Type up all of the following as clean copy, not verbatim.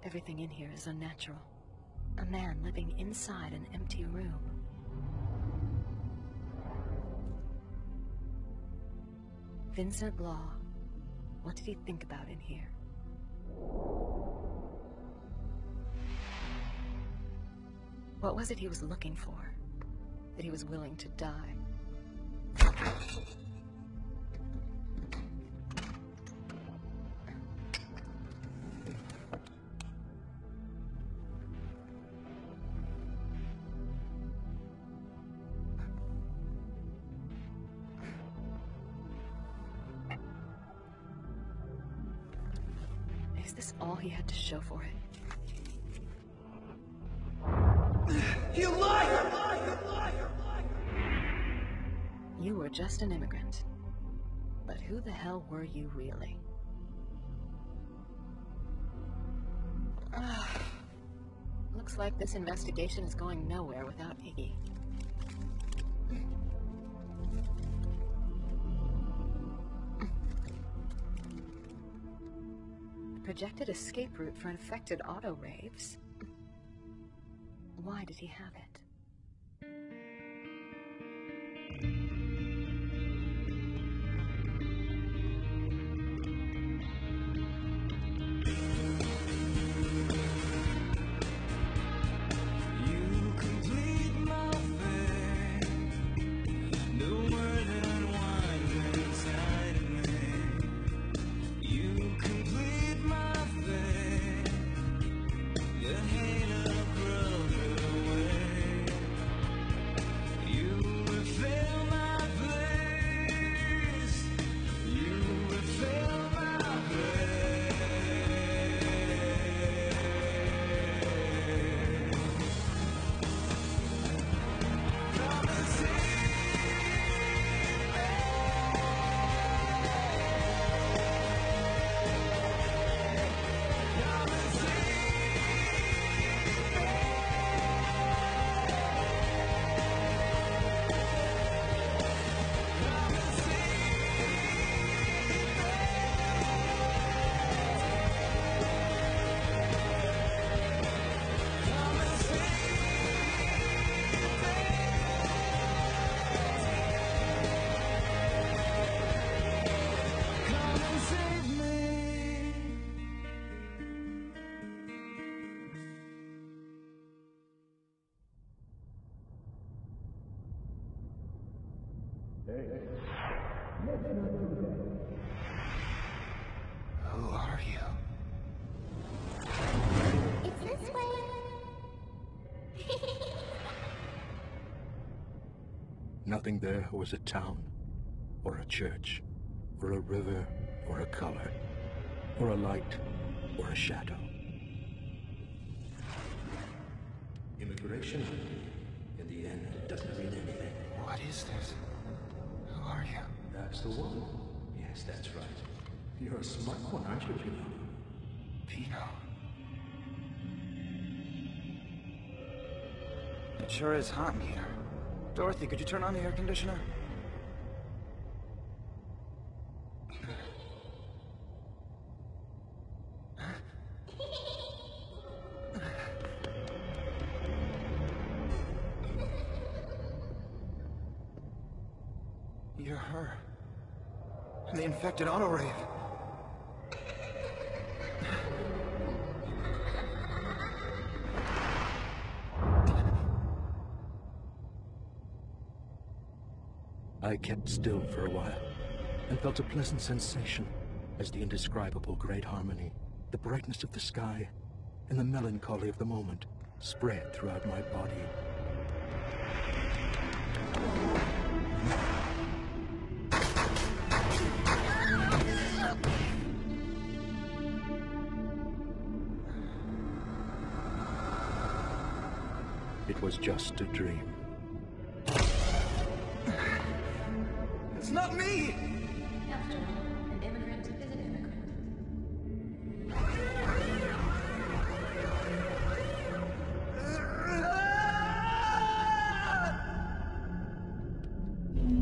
Everything in here is unnatural. A man living inside an empty room. Vincent Law. What did he think about in here? What was it he was looking for? That he was willing to die? Is this all he had to show for it? You liar! You were just an immigrant. But who the hell were you really? Looks like this investigation is going nowhere without Iggy. Projected escape route for infected auto raves. Why did he have it? Who are you? It's this way. Nothing there was a town, or a church, or a river, or a color, or a light, or a shadow. Immigration, in the end, doesn't mean anything. What is this? Who are you? That's the one. Yes, that's right. You're a smart one, aren't you, Pino? Pino. It sure is hot in here. Dorothy, could you turn on the air conditioner? You're her. The infected auto-rave. I kept still for a while, and felt a pleasant sensation as the indescribable great harmony, the brightness of the sky, and the melancholy of the moment spread throughout my body. It was just a dream. It's not me! After all, an immigrant is an immigrant.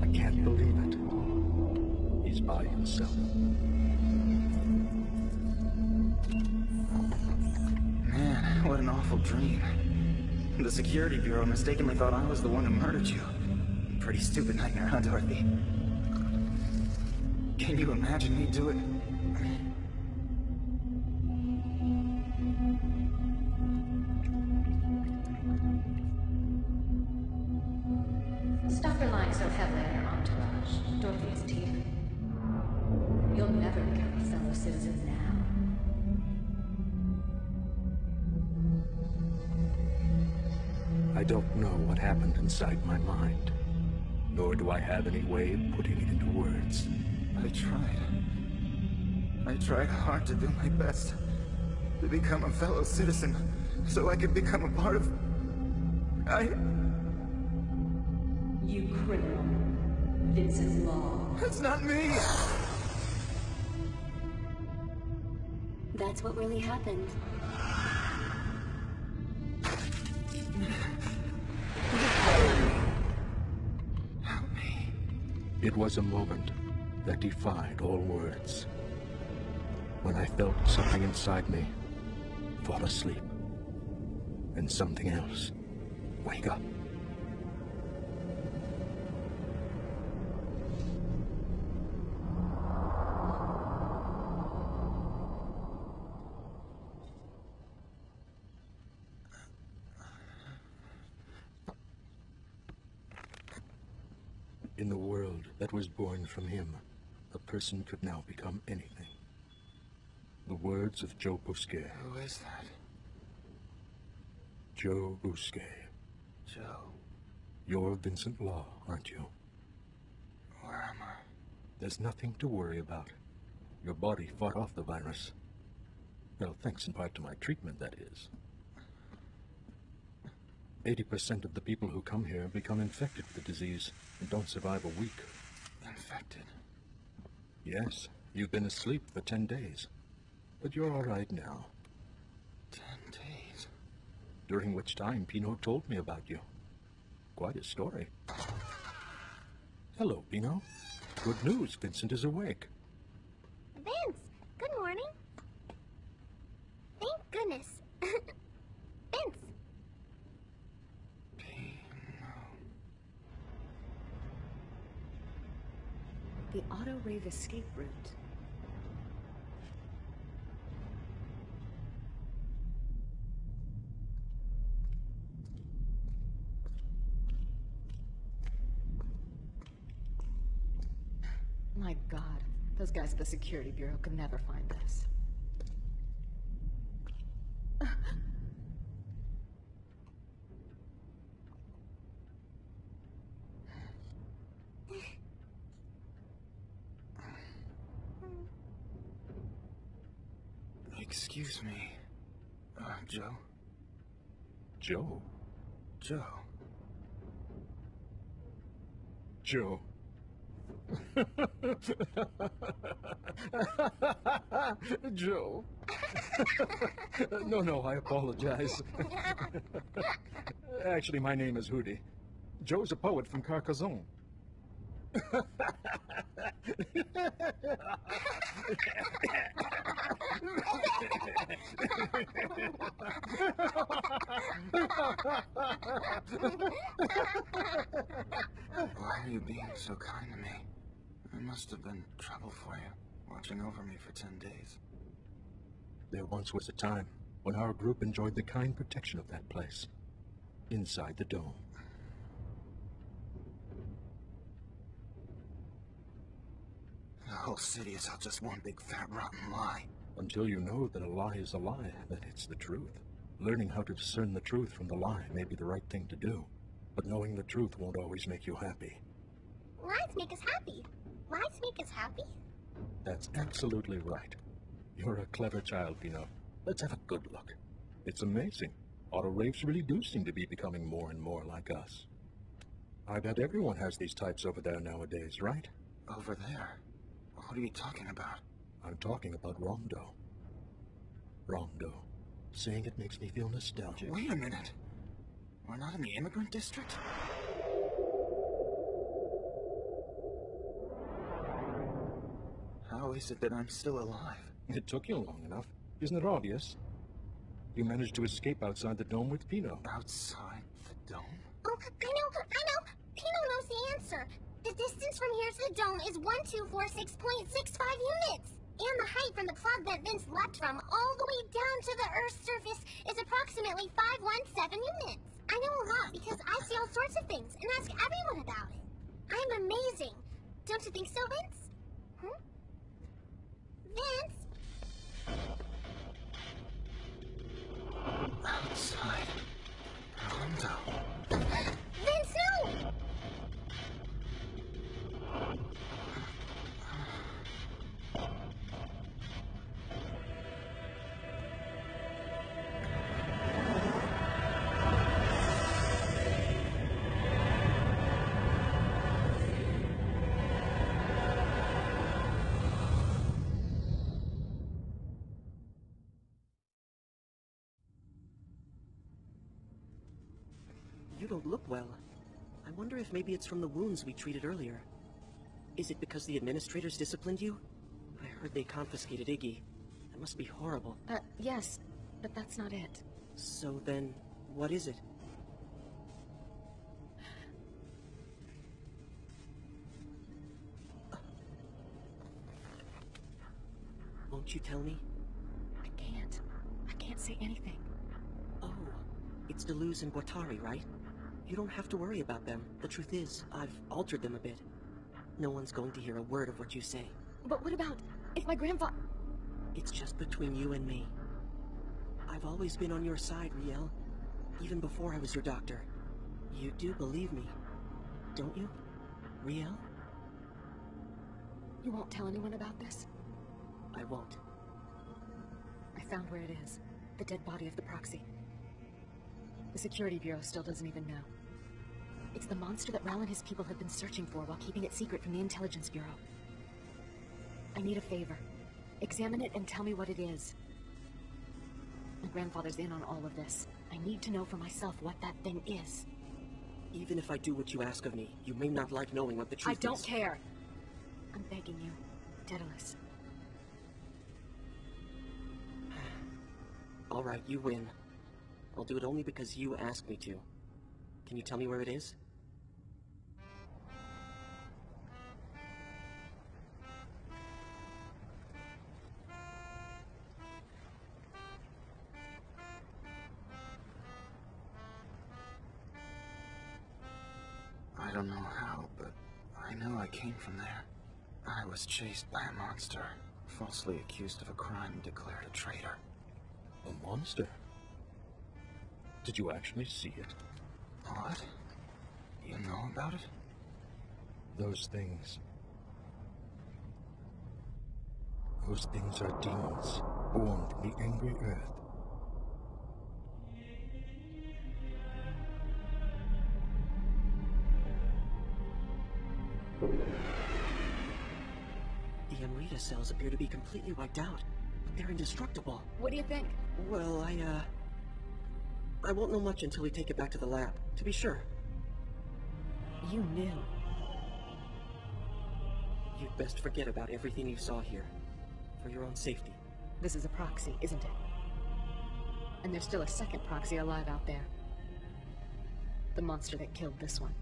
I can't believe it. He's by himself. horrible dream. The security bureau mistakenly thought I was the one who murdered you. Pretty stupid nightmare, huh, Dorothy? Can you imagine me do it? Stop relying so heavily on your entourage. Dorothy is here. You'll never become a fellow citizen now. I don't know what happened inside my mind, nor do I have any way of putting it into words. I tried hard to do my best to become a fellow citizen so I could become a part of... You criminal. Vincent Law. That's not me! That's what really happened. Help me. It was a moment that defied all words. When I felt something inside me fall asleep, and something else wake up. In the world that was born from him, a person could now become anything. The words of Joe Bousquet. Who is that? Joe Bousquet. Joe. You're Vincent Law, aren't you? Where am I? There's nothing to worry about. Your body fought off the virus. Well, thanks in part to my treatment, that is. 80% of the people who come here become infected with the disease and don't survive a week. Infected? Yes, you've been asleep for 10 days. But you're all right now. 10 days? During which time Pino told me about you. Quite a story. Hello, Pino. Good news, Vincent is awake. Vince, good morning. Thank goodness. Vince. The auto-rave escape route. My God, those guys at the security bureau could never find this. Excuse me. Joe? Joe? Joe. Joe. Joe. No, I apologize. Actually, my name is Hootie. Joe's a poet from Carcassonne. Why are you being so kind to me? I must have been trouble for you, watching over me for 10 days. There once was a time when our group enjoyed the kind protection of that place, inside the dome. The whole city is all just one big fat rotten lie. Until you know that a lie is a lie, that it's the truth. Learning how to discern the truth from the lie may be the right thing to do, but knowing the truth won't always make you happy. Lies make us happy. Lies make us happy? That's absolutely right. You're a clever child, Pino. Let's have a good look. It's amazing. Auto-raves really do seem to be becoming more and more like us. I bet everyone has these types over there nowadays, right? Over there? What are you talking about? I'm talking about Rondo. Rondo. Saying it makes me feel nostalgic. Wait a minute. We're not in the immigrant district? How is it that I'm still alive? It took you long enough. Isn't it obvious? You managed to escape outside the dome with Pino. Outside the dome? Oh, I know. Pino knows the answer. The distance from here to the dome is 1246.65 units. And the height from the cloud that Vince leapt from all the way down to the Earth's surface is approximately 517 units. I know a lot because I see all sorts of things and ask everyone about it. I'm amazing. Don't you think so, Vince? Hmm? Vince? Outside the window. Vince, no! You don't look well. I wonder if maybe it's from the wounds we treated earlier. Is it because the administrators disciplined you? I heard they confiscated Iggy. That must be horrible. Yes, but that's not it. So then, what is it? Won't you tell me? I can't say anything. Oh, it's Deleuze and Guattari, right? You don't have to worry about them. The truth is, I've altered them a bit. No one's going to hear a word of what you say. But what about if my grandfather... It's just between you and me. I've always been on your side, Riel. Even before I was your doctor. You do believe me, don't you, Riel? You won't tell anyone about this? I won't. I found where it is. The dead body of the Proxy. The Security Bureau still doesn't even know. It's the monster that Ral and his people have been searching for while keeping it secret from the Intelligence Bureau. I need a favor. Examine it and tell me what it is. My grandfather's in on all of this. I need to know for myself what that thing is. Even if I do what you ask of me, you may not like knowing what the truth is. I don't care. I'm begging you, Daedalus. All right, you win. I'll do it only because you asked me to. Can you tell me where it is? I don't know how, but I know I came from there. I was chased by a monster, falsely accused of a crime and declared a traitor. A monster? Did you actually see it? What? You know about it? Those things. Those things are demons, born from the angry earth. The Amrita cells appear to be completely wiped out, but they're indestructible. What do you think? Well, I won't know much until we take it back to the lab, to be sure. You knew. You'd best forget about everything you saw here, for your own safety. This is a Proxy, isn't it? And there's still a second Proxy alive out there. The monster that killed this one.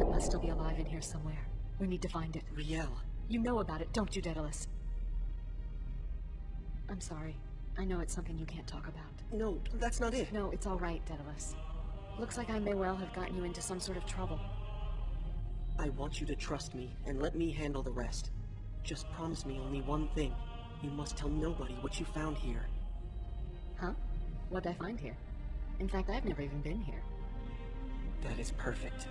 It must still be alive in here somewhere. We need to find it. Riel. You know about it, don't you, Daedalus? I'm sorry. I know it's something you can't talk about. No, that's not it. No, it's all right, Daedalus. Looks like I may well have gotten you into some sort of trouble. I want you to trust me and let me handle the rest. Just promise me only one thing. You must tell nobody what you found here. Huh? What'd I find here? In fact, I've never even been here. That is perfect.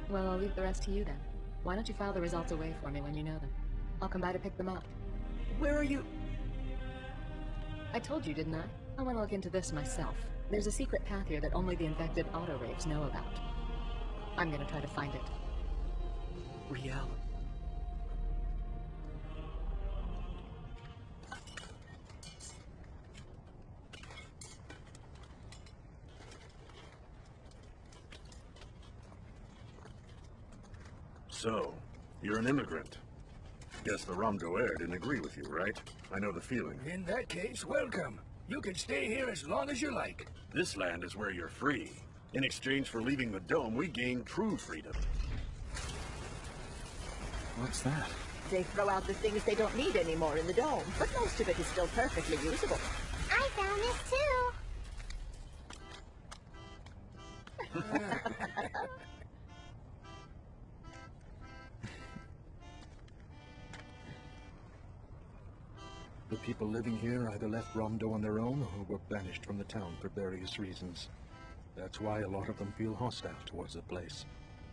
Well, I'll leave the rest to you then. Why don't you file the results away for me when you know them? I'll come by to pick them up. Where are you? I told you, didn't I? I want to look into this myself. There's a secret path here that only the infected auto-raves know about. I'm gonna try to find it. Riel. So, you're an immigrant. Guess the Ramdo Air didn't agree with you, right? I know the feeling. In that case, welcome. You can stay here as long as you like. This land is where you're free. In exchange for leaving the dome, we gain true freedom. What's that? They throw out the things they don't need anymore in the dome, but most of it is still perfectly usable. I found this too. The people living here either left Ramdo on their own or were banished from the town for various reasons. That's why a lot of them feel hostile towards the place.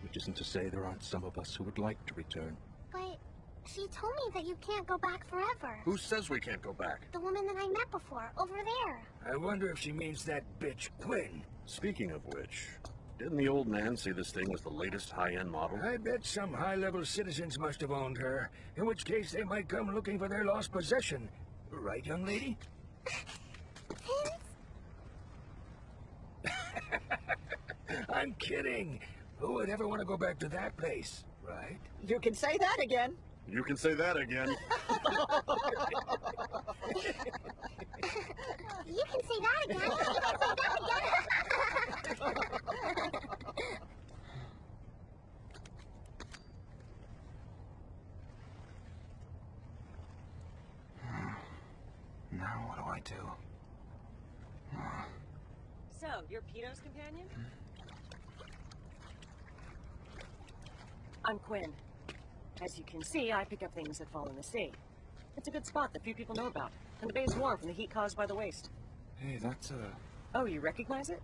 Which isn't to say there aren't some of us who would like to return. But she told me that you can't go back forever. Who says we can't go back? The woman that I met before, over there. I wonder if she means that bitch Quinn. Speaking of which, didn't the old man say this thing was the latest high-end model? I bet some high-level citizens must have owned her, in which case they might come looking for their lost possession. Right, young lady? I'm kidding. Who would ever want to go back to that place, right? You can say that again. You can say that again. You can say that again. You can say that again. Now what do I do? So, you're Pino's companion? I'm Quinn. As you can see, I pick up things that fall in the sea. It's a good spot that few people know about, and the bay is warm from the heat caused by the waste. Hey, that's Oh, you recognize it?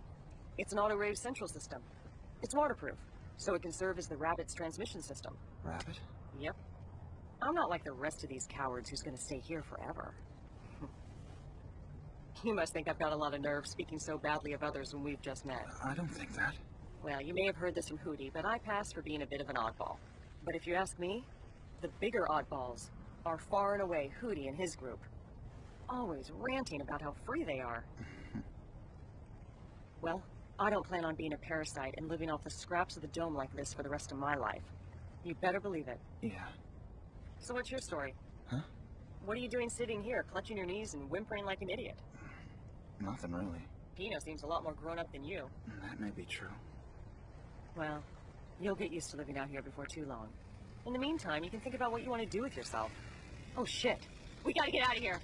It's an auto-rave central system. It's waterproof, so it can serve as the Rabbit's transmission system. Rabbit? Yep. I'm not like the rest of these cowards who's gonna stay here forever. You must think I've got a lot of nerve speaking so badly of others when we've just met. I don't think that. Well, you may have heard this from Hootie, but I pass for being a bit of an oddball. But if you ask me, the bigger oddballs are far and away Hootie and his group. Always ranting about how free they are. Well, I don't plan on being a parasite and living off the scraps of the dome like this for the rest of my life. You better believe it. Yeah. So what's your story? Huh? What are you doing sitting here, clutching your knees and whimpering like an idiot? Nothing really. Pino seems a lot more grown up than you. That may be true. Well, you'll get used to living out here before too long. In the meantime, you can think about what you want to do with yourself. Oh shit! We gotta get out of here!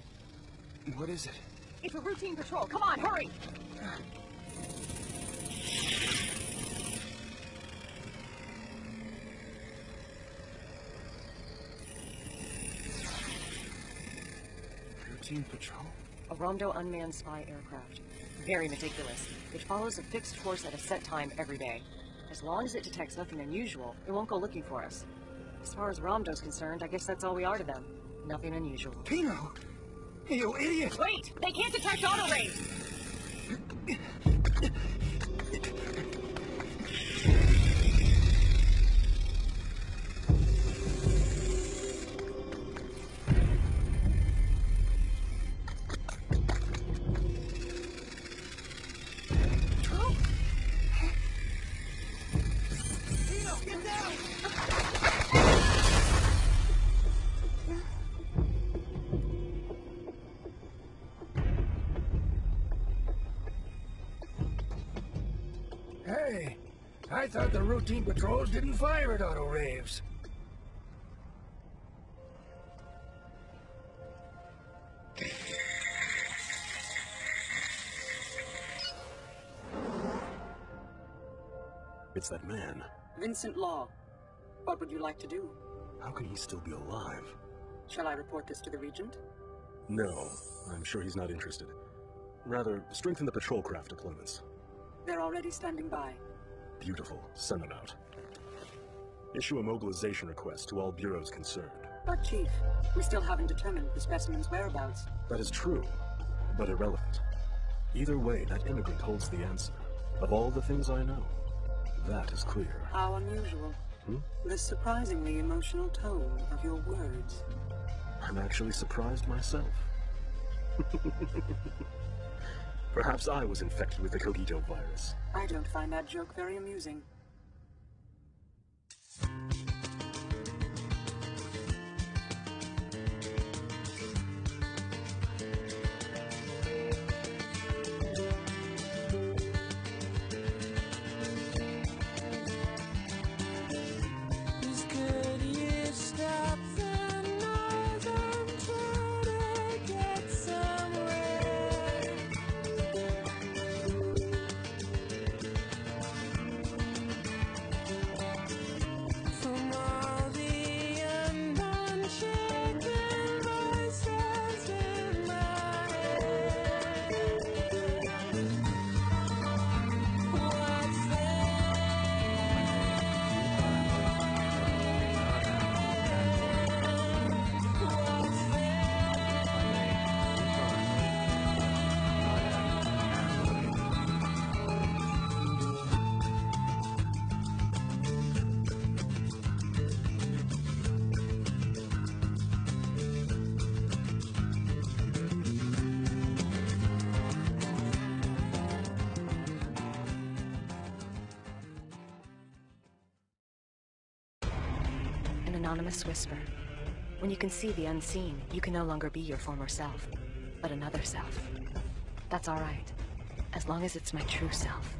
What is it? It's a routine patrol. Come on, hurry! Routine patrol? A Ramdo unmanned spy aircraft. Very meticulous. It follows a fixed course at a set time every day. As long as it detects nothing unusual, it won't go looking for us. As far as Ramdo's concerned, I guess that's all we are to them. Nothing unusual. Pino! You idiot! Wait! They can't detect auto rays! Hey, I thought the routine patrols didn't fire at auto raves. It's that man. Vincent Law. What would you like to do? How can he still be alive? Shall I report this to the Regent? No, I'm sure he's not interested. Rather, strengthen the patrol craft deployments. They're already standing by. Beautiful. Send them out. Issue a mobilization request to all bureaus concerned. But, Chief, we still haven't determined the specimen's whereabouts. That is true, but irrelevant. Either way, that immigrant holds the answer. Of all the things I know, that is clear. How unusual. The surprisingly emotional tone of your words. I'm actually surprised myself. Perhaps I was infected with the Cogito virus. I don't find that joke very amusing. anonymous whisper. When you can see the unseen, you can no longer be your former self, but another self. That's all right, as long as it's my true self.